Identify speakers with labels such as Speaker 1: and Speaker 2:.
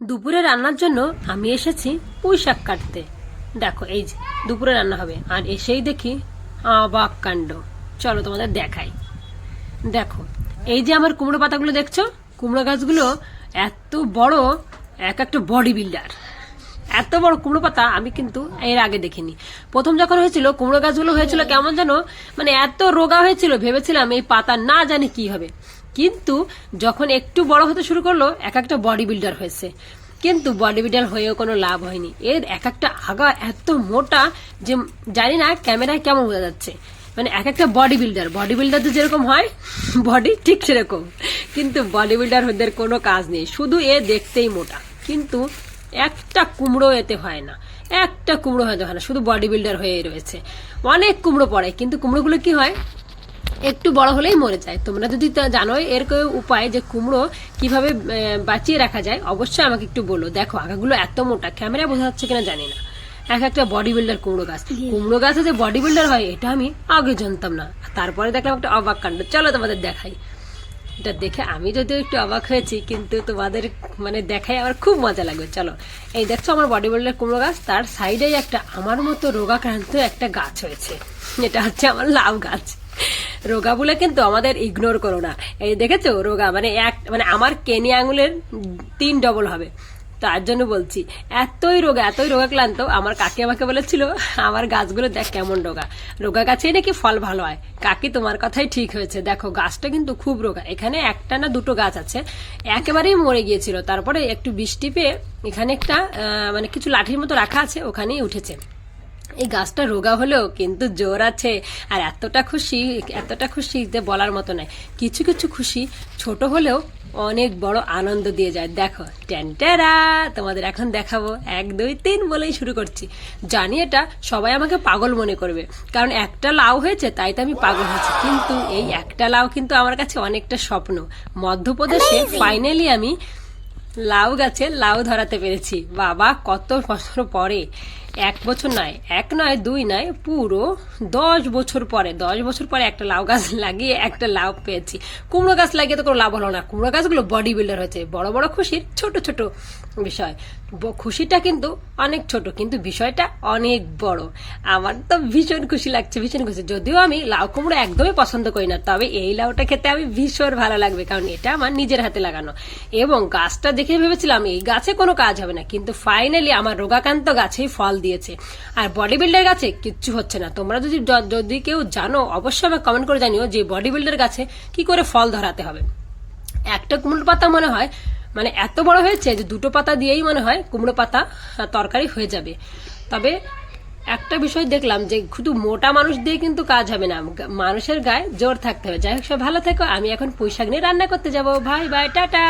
Speaker 1: দুপুরে রান্নার জন্য আমি এসেছি পুঁই শাক কাটতে। দেখো এই যে দুপুরে রান্না হবে, আর এসেই দেখি অবাক কাণ্ড। চলো তোমাদের দেখাই। দেখো এই যে আমার কুমড়ো পাতাগুলো দেখছো, কুমড়ো গাছগুলো এত বড়, এক একটা বডি বিল্ডার। এত বড় কুমড়ো পাতা আমি কিন্তু এর আগে দেখিনি। প্রথম যখন হয়েছিল কুমড়ো গাছগুলো হয়েছিল কেমন যেন, মানে এত রোগা হয়েছিল, ভেবেছিলাম এই পাতা না জানি কি হবে। কিন্তু যখন একটু বড় হতে শুরু করলো এক একটা বডি বিল্ডার হয়েছে। কিন্তু বডি বিল্ডার হয়েও কোনো লাভ হয়নি। এর এক একটা আগা এত মোটা যে জানি না ক্যামেরায় কেমন বোঝা যাচ্ছে। মানে এক একটা বডি বিল্ডারদের যেরকম হয় বডি, ঠিক সেরকম। কিন্তু বডি বিল্ডারদের কোনো কাজ নেই, শুধু এ দেখতেই মোটা, কিন্তু একটা কুমড়ো এতে হয় না, একটা কুমড়ো হয়তো হয় না, শুধু বডি বিল্ডার হয়ে রয়েছে। অনেক কুমড়ো পড়ে, কিন্তু কুমড়োগুলো কি হয় একটু বড় হলেই মরে যায়। তোমরা যদি জানো এর কোনো উপায় যে কুমড়ো কিভাবে বাঁচিয়ে রাখা যায়, অবশ্যই আমাকে একটু বলো। দেখো আগাগুলো এত মোটা, ক্যামেরা বোঝা যাচ্ছে কিনা জানি না। এক একটা বডি বিল্ডার কুমড়ো গাছে যে বডি বিল্ডার হয় এটা আমি আগে জানতাম না। তারপরে দেখলাম একটা অবাক কাণ্ড। চলো তোমাদের দেখাই। এটা দেখে আমি যদিও একটু অবাক হয়েছি, কিন্তু তোমাদের মানে দেখাই আমার খুব মজা লাগবে। চলো এই দেখছো আমার বডি বিল্ডার কুমড়ো গাছ, তার সাইডেই একটা আমার মতো রোগাক্রান্ত একটা গাছ হয়েছে। এটা হচ্ছে আমার লাউ গাছ। রোগা বলে কিন্তু আমাদের ইগনোর করো না। এই দেখেছো রোগা মানে মানে আমার কেনি আঙুলের 3 ডবল হবে। তার জন্য বলছি এতই রোগা ক্লান্ত। আমার কাকি আমাকে বলেছিল আমার গাছগুলো দেখ কেমন রোগা গাছেই নাকি ফল ভালো হয়। কাকি তোমার কথাই ঠিক হয়েছে, দেখো গাছটা কিন্তু খুব রোগা। এখানে একটা না দুটো গাছ আছে একেবারেই মরে গিয়েছিল, তারপরে একটু বৃষ্টি পেয়ে এখানে একটা মানে কিছু লাঠির মতো রাখা আছে, ওখানেই উঠেছে। এই গাছটা রোগা হলেও কিন্তু জোর আছে। আর এতটা খুশি যে বলার মতো নয়। কিছু কিছু খুশি ছোট হলেও অনেক বড় আনন্দ দিয়ে যায়। দেখো ট্যান্টেরা, তোমাদের এখন দেখাবো 1 2 3 বলেই শুরু করছি। জানি এটা সবাই আমাকে পাগল মনে করবে, কারণ একটা লাউ হয়েছে তাই তো আমি পাগল হয়েছি। কিন্তু এই একটা লাউ কিন্তু আমার কাছে অনেকটা স্বপ্ন। মধ্যপ্রদেশে ফাইনালি আমি লাউ গাছে লাউ ধরাতে পেরেছি। বাবা কত বছর পরে, 1 বছর নয়, 1 নয় 2 নয়, পুরো 10 বছর পরে, 10 বছর পরে একটা লাউ গাছ লাগিয়ে একটা লাউ পেয়েছি। কুমড়ো গাছ লাগিয়ে তো কোনো লাভ হলো না। কুমড়ো গাছগুলো বডি বিল্ডার হয়েছে। বড় বড় খুশির ছোট ছোট বিষয়। খুশিটা কিন্তু অনেক ছোট, কিন্তু বিষয়টা অনেক বড়। আমার তো ভীষণ খুশি লাগছে, ভীষণ খুশি। যদিও আমি লাউ কুমড়ো একদমই পছন্দ করি না, তবে এই লাউটা খেতে আমি ভীষণ ভালো লাগবে, কারণ এটা আমার নিজের হাতে লাগানো। এবং গাছটা দেখে ভেবেছিলাম এই গাছে কোনো কাজ হবে না, কিন্তু ফাইনালি আমার রোগাক্রান্ত গাছেই ফল দিয়েছে। আর বডি বিল্ডার গাছে কিচ্ছু হচ্ছে না। তোমরা যদি কেউ জানো অবশ্যই আমাকে কমেন্ট করে জানিও যে বডি বিল্ডার গাছে কি করে ফল ধরাতে হবে। একটা কুমড়ো পাতা মনে হয় মানে এত বড় হয়েছে যে 2টো পাতা দিয়েই মনে হয় কুমড়ো পাতা তরকারি হয়ে যাবে। তবে একটা বিষয় দেখলাম যে শুধু মোটা মানুষ দিয়ে কিন্তু কাজ হবে না, মানুষের গায়ে জোর থাকতে হবে। যাই হোক সব ভালো থেকো। আমি এখন পুঁই শাক নিয়ে রান্না করতে যাবো। Bye bye, tata.